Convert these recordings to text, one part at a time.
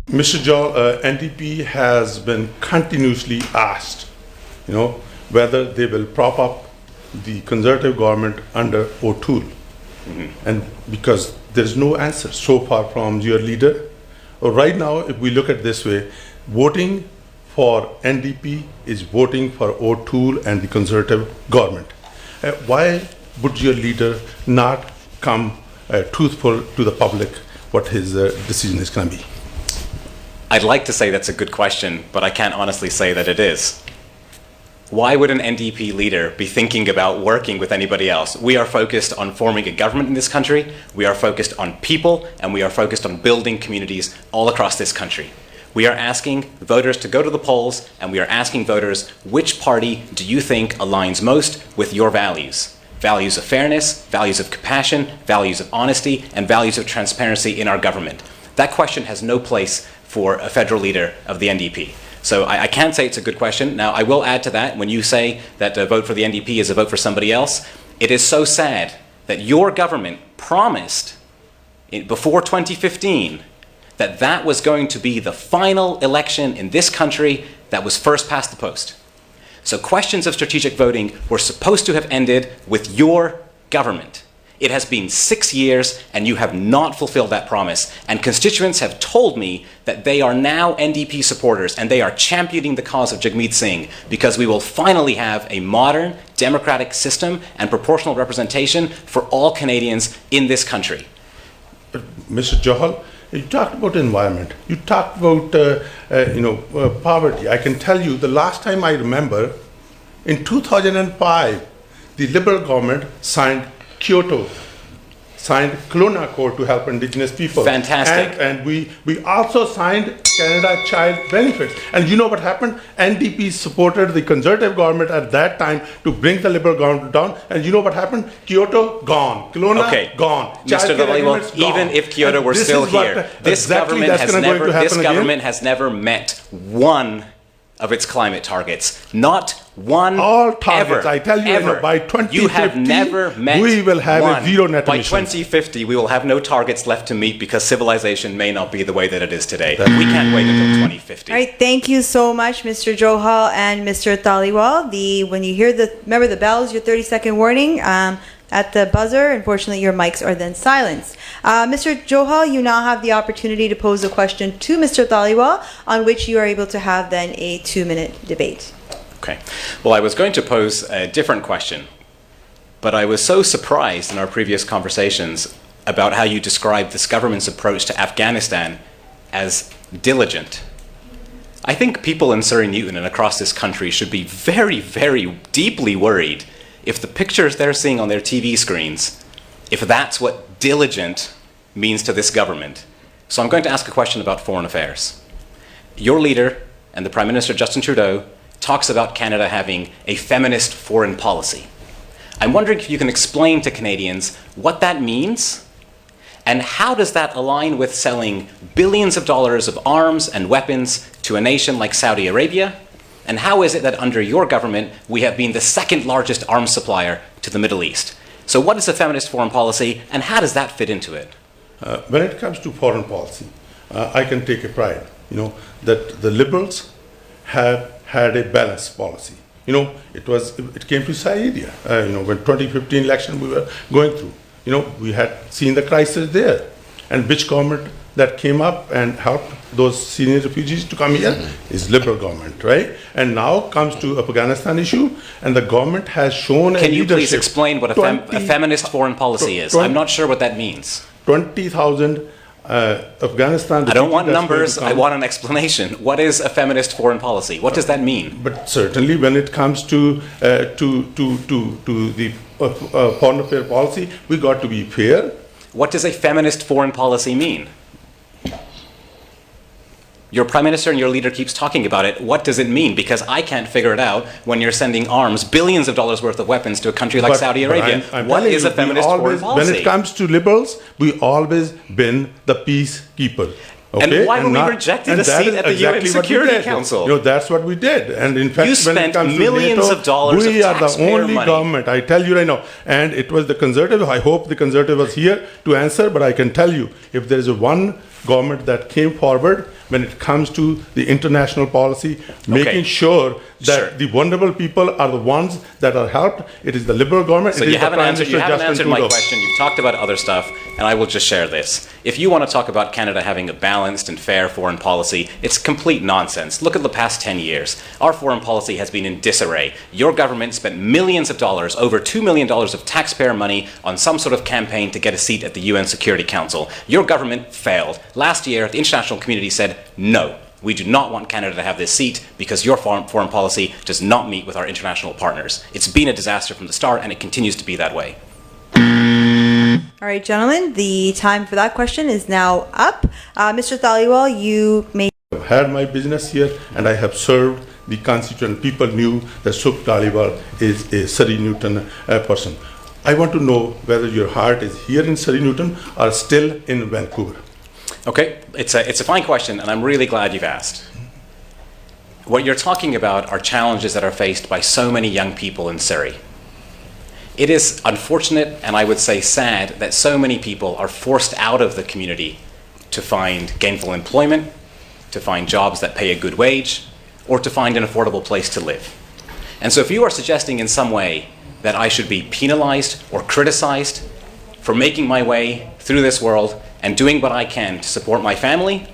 Mr. Joel, NDP has been continuously asked, whether they will prop up the Conservative government under O'Toole. And because there's no answer so far from your leader. Right now, if we look at this way, voting for NDP is voting for O'Toole and the Conservative government. Why would your leader not come truthful to the public what his decision is going to be? I'd like to say that's a good question, but I can't honestly say that it is. Why would an NDP leader be thinking about working with anybody else? We are focused on forming a government in this country, we are focused on people, and we are focused on building communities all across this country. We are asking voters to go to the polls, and we are asking voters, which party do you think aligns most with your values? Values of fairness, values of compassion, values of honesty, and values of transparency in our government. That question has no place for a federal leader of the NDP. So I can't say it's a good question. Now, I will add to that, when you say that a vote for the NDP is a vote for somebody else, it is so sad that your government promised before 2015 that that was going to be the final election in this country that was first past the post. So questions of strategic voting were supposed to have ended with your government. It has been 6 years and you have not fulfilled that promise. And constituents have told me that they are now NDP supporters and they are championing the cause of Jagmeet Singh because we will finally have a modern democratic system and proportional representation for all Canadians in this country. But Mr. Johal, you talked about environment. You talked about poverty. I can tell you the last time I remember, in 2005, the Liberal government signed Kyoto, signed Kelowna Accord to help Indigenous people. Fantastic. And we also signed Canada Child Benefits. And you know what happened? NDP supported the Conservative government at that time to bring the Liberal government down. And you know what happened? Kyoto, gone. Kelowna, gone. Mr. Dalaiwal, even if Kyoto were still here, this government has never met one of its climate targets. Not one. All targets, ever, I tell you, ever. By 2050, you have never met we will have one. a zero net By emissions. 2050, we will have no targets left to meet because civilization may not be the way that it is today. We can't wait until 2050. All right, thank you so much, Mr. Johal and Mr. Taliwal. When you hear remember the bells, your 30-second warning. At the buzzer, unfortunately, your mics are then silenced. Mr. Johal, you now have the opportunity to pose a question to Mr. Taliwal, on which you are able to have then a 2-minute debate. Okay. Well, I was going to pose a different question, but I was so surprised in our previous conversations about how you described this government's approach to Afghanistan as diligent. I think people in Surrey Newton and across this country should be very, very deeply worried if the pictures they're seeing on their TV screens, if that's what diligent means to this government. So I'm going to ask a question about foreign affairs. Your leader and the Prime Minister, Justin Trudeau, talks about Canada having a feminist foreign policy. I'm wondering if you can explain to Canadians what that means, and how does that align with selling billions of dollars of arms and weapons to a nation like Saudi Arabia? And how is it that under your government, we have been the second largest arms supplier to the Middle East? So what is a feminist foreign policy, and how does that fit into it? When it comes to foreign policy, I can take a pride, that the Liberals have had a balanced policy. It came to Saudi Arabia, when 2015 election we were going through. We had seen the crisis there. And which government that came up and helped those Syrian refugees to come here is Liberal government, right? And now comes to Afghanistan issue, and the government has shown a leadership. Can you please explain what a feminist foreign policy is? I'm not sure what that means. 20,000 Afghanistan. I don't want numbers, I want an explanation. What is a feminist foreign policy? What does that mean? But certainly when it comes to the foreign affairs policy, we got to be fair. What does a feminist foreign policy mean? Your Prime Minister and your leader keeps talking about it. What does it mean? Because I can't figure it out when you're sending arms, billions of dollars worth of weapons to a country like Saudi Arabia. What is a feminist foreign policy? When it comes to Liberals, we always been the peacekeeper. Okay? And why were we rejected a seat at the UN Security Council? That's what we did. And in fact, you spent millions of dollars we are the only money. government, I tell you right now. And it was the Conservative. I hope the Conservative was here to answer, but I can tell you, if there is one government that came forward when it comes to the international policy, making sure that the vulnerable people are the ones that are helped. It is the Liberal government. So it is you haven't answered my Trudeau. question. You've talked about other stuff, and I will just share this. If you want to talk about Canada having a balanced and fair foreign policy, it's complete nonsense. Look at the past 10 years. Our foreign policy has been in disarray. Your government spent millions of dollars, over $2 million of taxpayer money, on some sort of campaign to get a seat at the UN Security Council. Your government failed. Last year, the international community said, no, we do not want Canada to have this seat because your foreign policy does not meet with our international partners. It's been a disaster from the start, and it continues to be that way. All right, gentlemen, the time for that question is now up. Mr. Thaliwal, you may... I've had my business here, and I have served the constituent. People knew that Sukh Dhaliwal is a Surrey Newton person. I want to know whether your heart is here in Surrey Newton or still in Vancouver. Okay, it's a fine question, and I'm really glad you've asked. What you're talking about are challenges that are faced by so many young people in Surrey. It is unfortunate, and I would say sad, that so many people are forced out of the community to find gainful employment, to find jobs that pay a good wage, or to find an affordable place to live. And so if you are suggesting in some way that I should be penalized or criticized for making my way through this world and doing what I can to support my family,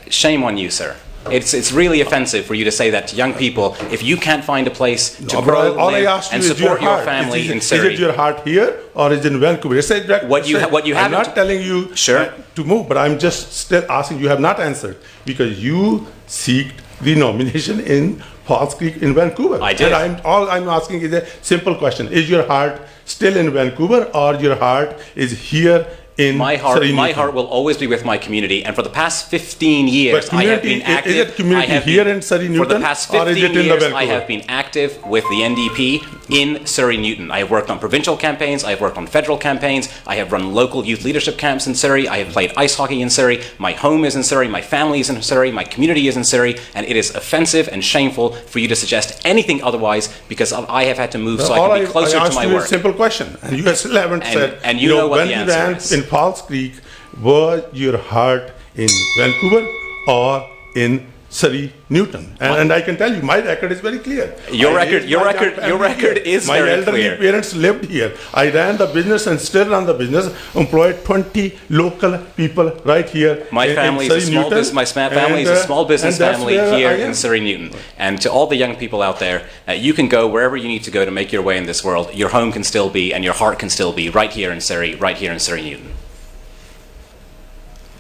shame on you, sir. It's really offensive for you to say that to young people. If you can't find a place to grow, live, and support your family in Surrey. Is it your heart here or is it in Vancouver? What you I'm not telling you to move, but I'm just still asking. You have not answered because you seeked the nomination in Falls Creek in Vancouver. I did. And all I'm asking is a simple question. Is your heart still in Vancouver or your heart is here in my heart will always be with my community, and for the past 15 years I have been active. Is it community here in Surrey Newton? For the past 15 years I have been active with the NDP in Surrey Newton. I have worked on provincial campaigns, I have worked on federal campaigns, I have run local youth leadership camps in Surrey, I have played ice hockey in Surrey, my home is in Surrey, my family is in Surrey, my community is in Surrey, and it is offensive and shameful for you to suggest anything otherwise because I have had to move so I can be closer to my work. I asked you a simple question, and you still haven't said. And you know what the answer is. In Falls Creek, was your heart in Vancouver or in Surrey Newton? And I can tell you, my record is very clear. Your record is my very clear. My elderly parents lived here. I ran the business and still run the business. Employed 20 local people right here. My family is a small business. My family is a small business family here in Surrey Newton. And to all the young people out there, you can go wherever you need to go to make your way in this world. Your home can still be, and your heart can still be right here in Surrey, right here in Surrey Newton.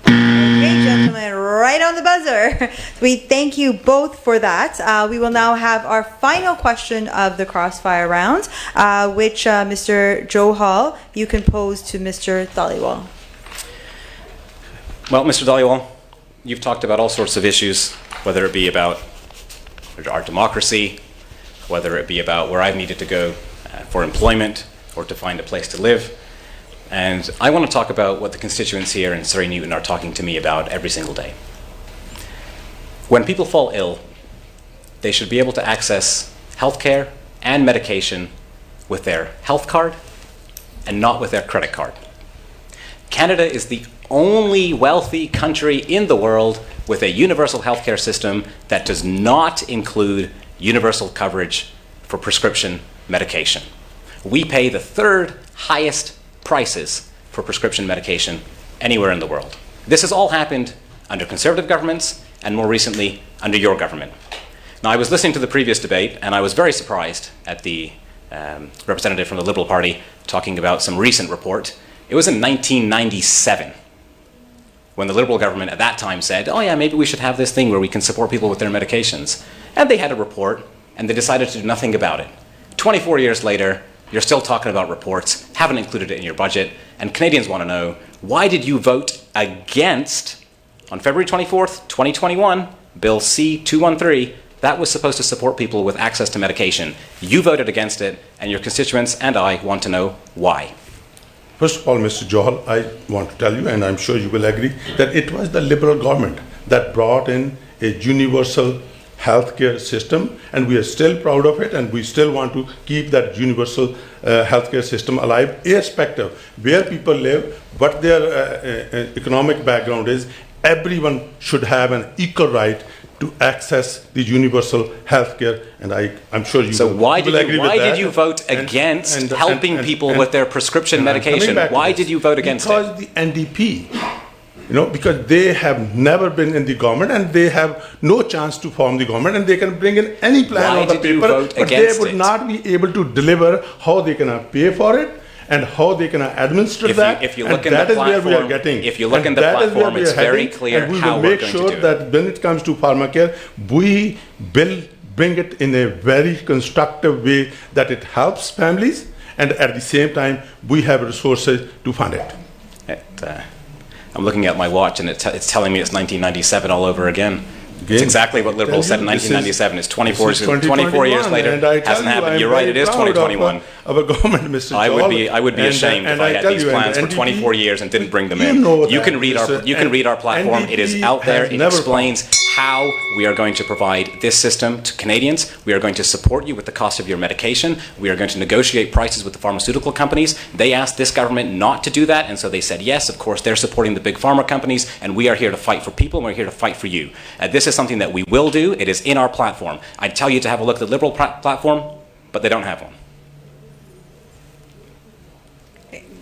Okay, gentlemen, right on the buzzer. We thank you both for that. We will now have our final question of the crossfire round, which Mr. Joe Hall, you can pose to Mr. Dhaliwal. Well, Mr. Dhaliwal, you've talked about all sorts of issues, whether it be about our democracy, whether it be about where I've needed to go for employment or to find a place to live. And I want to talk about what the constituents here in Surrey Newton are talking to me about every single day. When people fall ill, they should be able to access healthcare and medication with their health card and not with their credit card. Canada is the only wealthy country in the world with a universal healthcare system that does not include universal coverage for prescription medication. We pay the third highest prices for prescription medication anywhere in the world. This has all happened under Conservative governments and more recently under your government. Now, I was listening to the previous debate and I was very surprised at the representative from the Liberal Party talking about some recent report. It was in 1997 when the Liberal government at that time said, oh yeah, maybe we should have this thing where we can support people with their medications. And they had a report and they decided to do nothing about it. 24 years later, you're still talking about reports, haven't included it in your budget, and Canadians want to know, why did you vote against, on February 24th, 2021, Bill C-213, that was supposed to support people with access to medication. You voted against it, and your constituents and I want to know why. First of all, Mr. Johal, I want to tell you, and I'm sure you will agree, that it was the Liberal government that brought in a universal healthcare system, and we are still proud of it, and we still want to keep that universal healthcare system alive, irrespective where people live, what their economic background is. Everyone should have an equal right to access the universal healthcare, and I'm sure you. So will, why you will agree with why that. did you vote against helping people with their prescription medication? Why did you vote against it? Because the NDP, because they have never been in the government and they have no chance to form the government, and they can bring in any plan Why on the did you paper, vote but they against would it? not be able to deliver how they can pay for it and how they can administer that. If you look in that the is where we are platform, getting. if you look And in the that is where platform, we are it's very heading, clear and we how will we're make going sure to do that when it comes to pharmacare, we will bring it in a very constructive way that it helps families, and at the same time we have resources to fund it. I'm looking at my watch and it's telling me it's 1997 all over again. It's exactly what Liberals said in 1997. It's 24 years later. Hasn't happened. You're right, it is 2021. Our government, Mr. I would be ashamed if I had these plans for 24 years and didn't bring them in. You can read our platform. It is out there. It explains how we are going to provide this system to Canadians. We are going to support you with the cost of your medication. We are going to negotiate prices with the pharmaceutical companies. They asked this government not to do that, and so they said yes. Of course, they're supporting the big pharma companies, and we are here to fight for people, and we're here to fight for you. This is something that we will do. It is in our platform. I'd tell you to have a look at the Liberal platform, but they don't have one.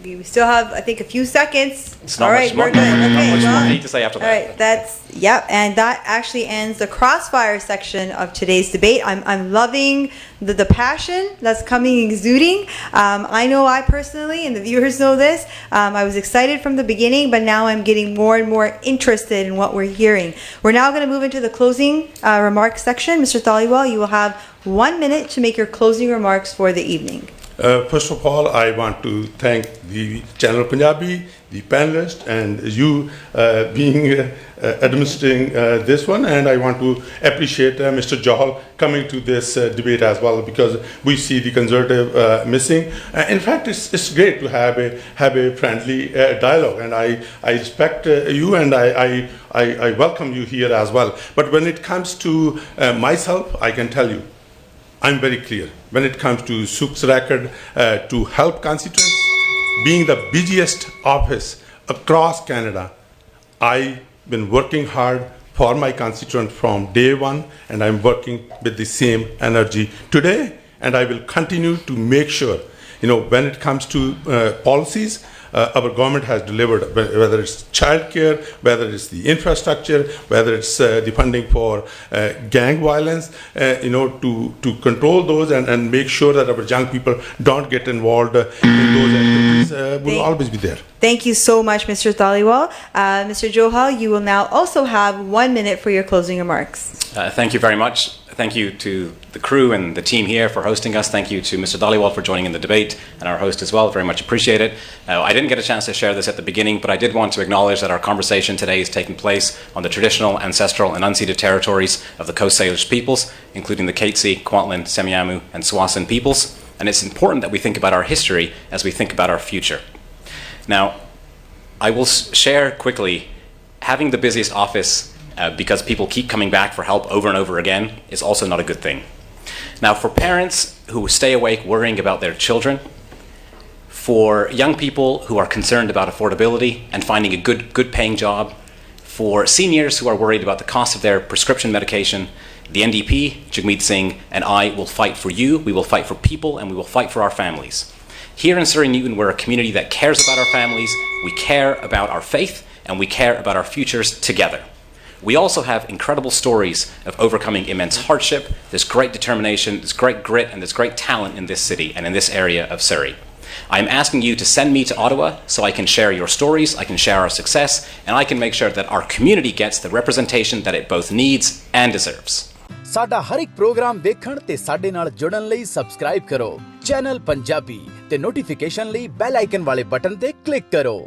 We still have, I think, a few seconds. It's not much more. We're good. Okay, Not much more well, I need to say after that. All right, and that actually ends the crossfire section of today's debate. I'm loving the passion that's coming exuding. I know I personally, and the viewers know this, I was excited from the beginning, but now I'm getting more and more interested in what we're hearing. We're now going to move into the closing remarks section. Mr. Thaliwal, you will have 1 minute to make your closing remarks for the evening. First of all, I want to thank the Channel Punjabi, the panelists, and you being administering this one. And I want to appreciate Mr. Johal coming to this debate as well, because we see the Conservative missing. In fact, it's great to have a friendly dialogue, and I respect you, and I welcome you here as well. But when it comes to myself, I can tell you, I'm very clear. When it comes to Sukh's record to help constituents, being the busiest office across Canada, I've been working hard for my constituent from day one, and I'm working with the same energy today, and I will continue to make sure, when it comes to policies, our government has delivered, whether it's childcare, whether it's the infrastructure, whether it's the funding for gang violence, to control those and make sure that our young people don't get involved in those activities, will always be there. Thank you so much, Mr. Thaliwal. Mr. Johal, you will now also have 1 minute for your closing remarks. Thank you very much. Thank you to the crew and the team here for hosting us. Thank you to Mr. Dhaliwal for joining in the debate, and our host as well. Very much appreciate it. I didn't get a chance to share this at the beginning, but I did want to acknowledge that our conversation today is taking place on the traditional, ancestral, and unceded territories of the Coast Salish peoples, including the Katzie, Kwantlen, Semiahmoo, and Tsawwassen peoples. And it's important that we think about our history as we think about our future. Now, I will share quickly, having the busiest office because people keep coming back for help over and over again is also not a good thing. Now, for parents who stay awake worrying about their children, for young people who are concerned about affordability and finding a good paying job, for seniors who are worried about the cost of their prescription medication, the NDP, Jagmeet Singh, and I will fight for you, we will fight for people, and we will fight for our families. Here in Surrey Newton, we're a community that cares about our families, we care about our faith, and we care about our futures together. We also have incredible stories of overcoming immense hardship. There's great determination, there's great grit, and there's great talent in this city and in this area of Surrey. I'm asking you to send me to Ottawa so I can share your stories, I can share our success, and I can make sure that our community gets the representation that it both needs and deserves. ਸਾਡਾ ਹਰ ਇੱਕ programme ਵੇਖਣ ਤੇ ਸਾਡੇ ਨਾਲ ਜੁੜਨ ਲਈ subscribe ਕਰੋ channel Punjabi ਤੇ ਨੋਟੀਫਿਕੇਸ਼ਨ ਲਈ ਬੈਲ ਆਈਕਨ ਵਾਲੇ ਬਟਨ ਤੇ ਕਲਿੱਕ ਕਰੋ।